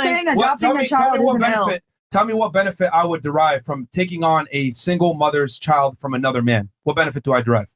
saying adopting a child is an L. Tell me what benefit I would derive from taking on a single mother's child from another man. What benefit do I derive?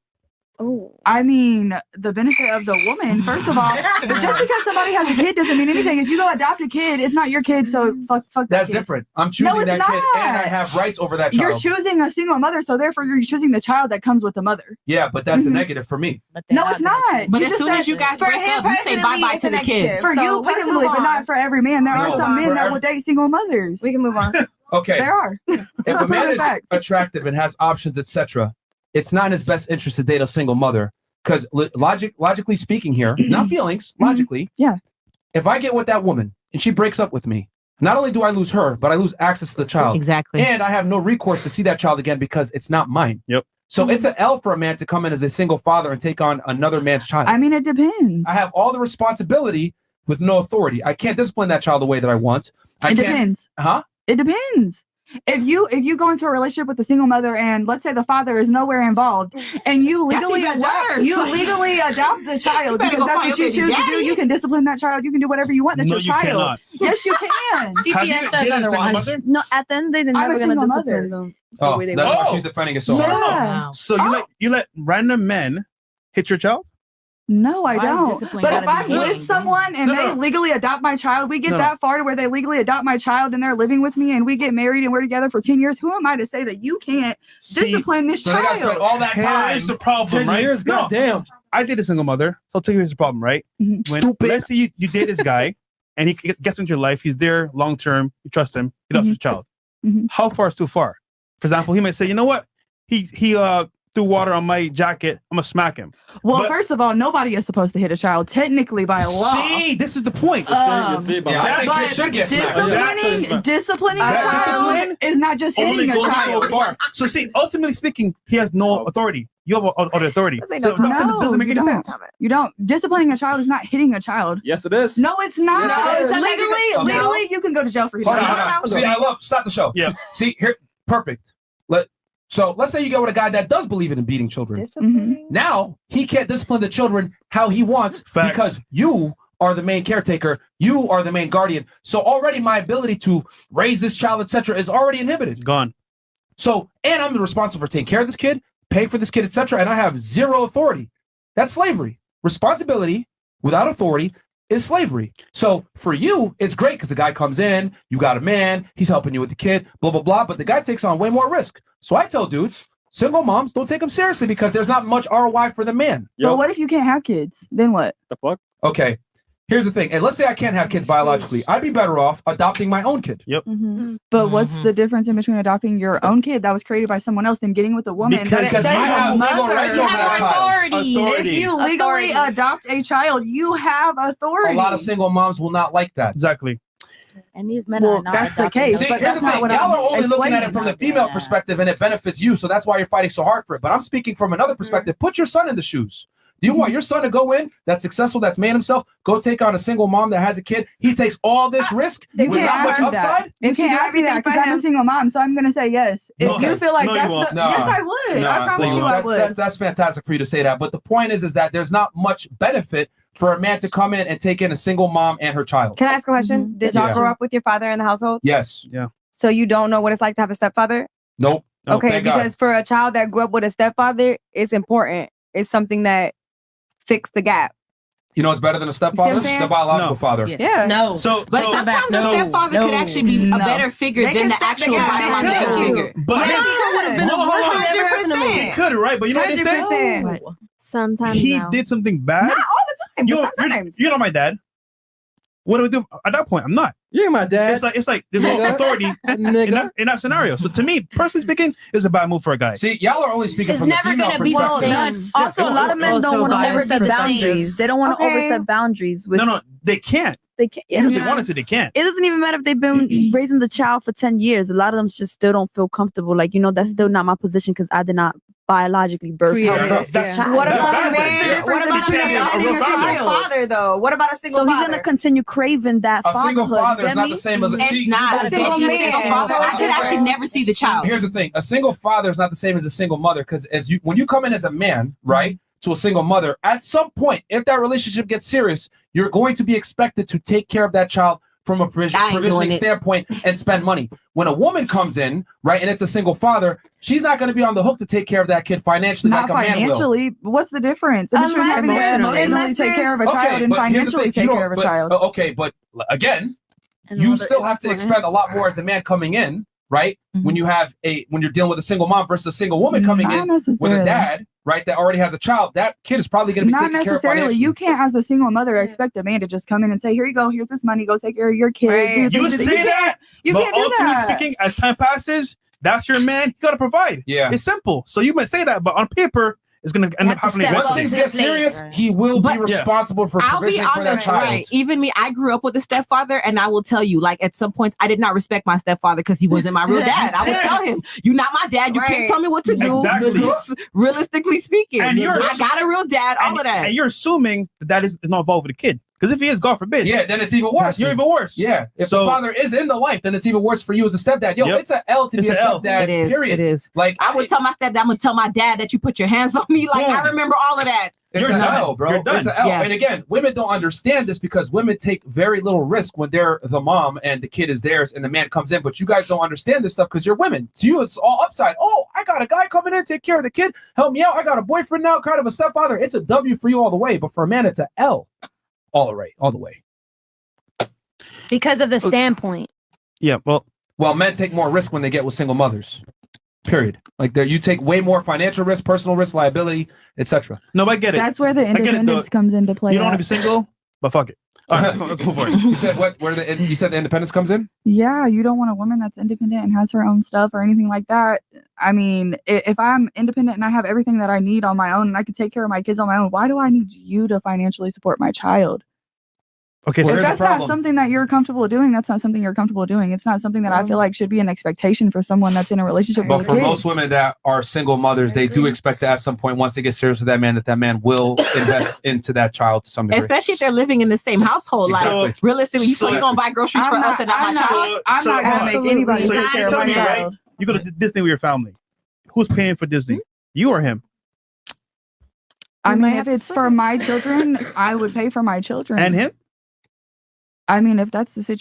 Oh, I mean, the benefit of the woman, first of all, just because somebody has a kid doesn't mean anything. If you go adopt a kid, it's not your kid, so fuck That's kid. different. I'm choosing that kid, and I have rights over that child. You're choosing a single mother, so therefore you're choosing the child that comes with the mother. Yeah, but that's a negative for me. No, it's not. But as soon as you guys break up, you say bye-bye to the kid. For you personally, but not for every man. There are some men that will date single mothers. We can move on. Okay. There are. If a man is attractive and has options, etc., it's not in his best interest to date a single mother. Because logically speaking here, not feelings, logically, if I get with that woman and she breaks up with me, not only do I lose her, but I lose access to the child. Exactly. And I have no recourse to see that child again because it's not mine. Yep. So it's an L for a man to come in as a single father and take on another man's child. I mean, it depends. I have all the responsibility with no authority. I can't discipline that child the way that I want. It depends. Huh? It depends. If you go into a relationship with a single mother and let's say the father is nowhere involved and you legally adopt the child because that's what you choose to do, you can discipline that child. You can do whatever you want. That's your child. Cannot. Yes, you can. CPS says otherwise. No, at the end, they're never going to discipline them. Oh, that's why she's defending it so hard. So you let random men hit your child? No, I don't. But if I'm with someone and they legally adopt my child, we get that far to where they legally adopt my child and they're living with me and we get married and we're together for 10 years. Who am I to say that you can't discipline this child? They got to spend all that time. Here's the problem, 10 right? years? Goddamn. I did a single mother. So I'll tell you here's the problem, right? Stupid. Let's say you date this guy and he gets into your life. He's there long term. You trust him. He loves your child. How far is too far? For example, he might say, you know what? He threw water on my jacket. I'm gonna smack him. Well, first of all, nobody is supposed to hit a child technically by law. See, this is the point. I think kids should get smacked. Disciplining a child is not just hitting a child. So far. So see, ultimately speaking, he has no authority. You have all the authority. So it doesn't make any sense. You don't. Disciplining a child is not hitting a child. Yes, it is. No, it's not. Legally, you can go to jail for hitting a child. See, stop the show. Yeah. See, here, perfect. So let's say you go with a guy that does believe in beating children. Now he can't discipline the children how he wants because you are the main caretaker. You are the main guardian. So already my ability to raise this child, etc., is already inhibited. Gone. So, and I'm responsible for taking care of this kid, paying for this kid, etc., and I have zero authority. That's slavery. Responsibility without authority is slavery. So for you, it's great because the guy comes in, you got a man, he's helping you with the kid, blah, blah, blah, but the guy takes on way more risk. So I tell dudes, single moms, don't take them seriously because there's not much ROI for the man. But what if you can't have kids? Then what? The fuck? Okay. Here's the thing. And let's say I can't have kids biologically. I'd be better off adopting my own kid. Yep. But what's the difference in between adopting your own kid that was created by someone else and getting with a woman? Because I have legal rights over that child. If you legally adopt a child, you have authority. A lot of single moms will not like that. Exactly. And these men are not. That's the case. See, but here's that's the not thing. what Y'all I'm are only looking at it explaining. from the female perspective and it benefits you. So that's why you're fighting so hard for it. But I'm speaking from another perspective. Put your son in the shoes. Do you want your son to go in, that's successful, that's made himself, go take on a single mom that has a kid? He takes all this risk with not much upside? You can't ask me that because I'm a single mom, so I'm going to say yes. If you feel like that's the... Yes, I would. I promise you I would. That's fantastic for you to say that. But the point is that there's not much benefit for a man to come in and take in a single mom and her child. Can I ask a question? Did y'all grow up with your father in the household? Yes. Yeah. So you don't know what it's like to have a stepfather? Nope. Okay, because for a child that grew up with a stepfather, it's important. It's something that fix the gap. You know, it's better than a stepfather, the biological father. Yeah. No. But sometimes a stepfather could actually be a better figure than the actual biological figure. But It could, right? But you know what they say? Sometimes he did something bad. Not all the time, but sometimes. You're not my dad. What do I do at that point? I'm not. You're my dad. It's like there's no authority in that scenario. So to me, personally speaking, it's a bad move for a guy. See, y'all are only speaking from the female perspective. Also, a lot of men don't want to overstep boundaries. They don't want to overstep boundaries. No, they can't. They can't. Even if they wanted to, they can't. It doesn't even matter if they've been raising the child for 10 years. A lot of them just still don't feel comfortable. Like, that's still not my position because I did not biologically birth that child. What about a man? What about a man that is a single father, though? What about a single father? So he's going to continue craving that a single father is not the same as a It's not a single father. I could actually never see the child. Here's the thing. A single father is not the same as a single mother because when you come in as a man, right, to a single mother, at some point, if that relationship gets serious, you're going to be expected to take care of that child from a provisioning standpoint and spend money. When a woman comes in, right, and it's a single father, she's not going to be on the hook to take care of that kid financially not like a man will. financially. What's the difference? Between having to emotionally take care of a child and financially take care of a child. Okay, but again, you still have to expend a lot more as a man coming in, right? When you're dealing with a single mom versus a single woman coming in with a dad, right, that already has a child, that kid is probably going to be taken care of financially. You can't, as a single mother, expect a man to just come in and say, "Here you go, here's this money, go take care of your kid." Right. You say that, you but can't do ultimately that. speaking, as time passes, that's your man. You got to provide. Yeah, it's simple. So you might say that, but on paper, it's going to end up happening. Once things get serious, he will be responsible for provision for that child. Right. Even me, I grew up with a stepfather, and I will tell you, like, at some points, I did not respect my stepfather because he wasn't my real dad. I would tell him, "You're not my dad. You can't tell me what to do." Exactly. Realistically speaking, and I got a real dad. All of that, and you're assuming that is not involved with the kid. Because if he is, God forbid, then it's even worse. You're even worse. Yeah. If the father is in the life, then it's even worse for you as a stepdad. Yo, it's an L to be a stepdad. It is. Period. It is. Like, I would tell my stepdad, I'm gonna tell my dad that you put your hands on me. Like, I remember all of that. It's an L, bro. It's an L. And again, women don't understand this because women take very little risk when they're the mom and the kid is theirs and the man comes in. But you guys don't understand this stuff because you're women. To you, it's all upside. Oh, I got a guy coming in, take care of the kid, help me out. I got a boyfriend now, kind of a stepfather. It's a W for you all the way. But for a man, it's an L. All the way. Because of the standpoint. Yeah, well, men take more risk when they get with single mothers. Period. Like you take way more financial risk, personal risk, liability, etc. No, I get it. That's where the independence comes into play. You don't want to be single, but fuck it. All right, let's go for it. You said what? You said the independence comes in? Yeah, you don't want a woman that's independent and has her own stuff or anything like that. I mean, if I'm independent and I have everything that I need on my own and I can take care of my kids on my own, why do I need you to financially support my child? Okay, so if that's not something that you're comfortable doing, that's not something you're comfortable doing. It's not something that I feel like should be an expectation for someone that's in a relationship with a kid. But for most women that are single mothers, they do expect that at some point, once they get serious with that man will invest into that child to some degree. Especially if they're living in the same household. Like, realistically, you're going to buy groceries for us and not my child. I'm not going to make anybody take care of my child. Right? You go to Disney with your family. Who's paying for Disney? You or him? I mean, if it's for my children, I would pay for my children. And him? I mean, if that's the situation.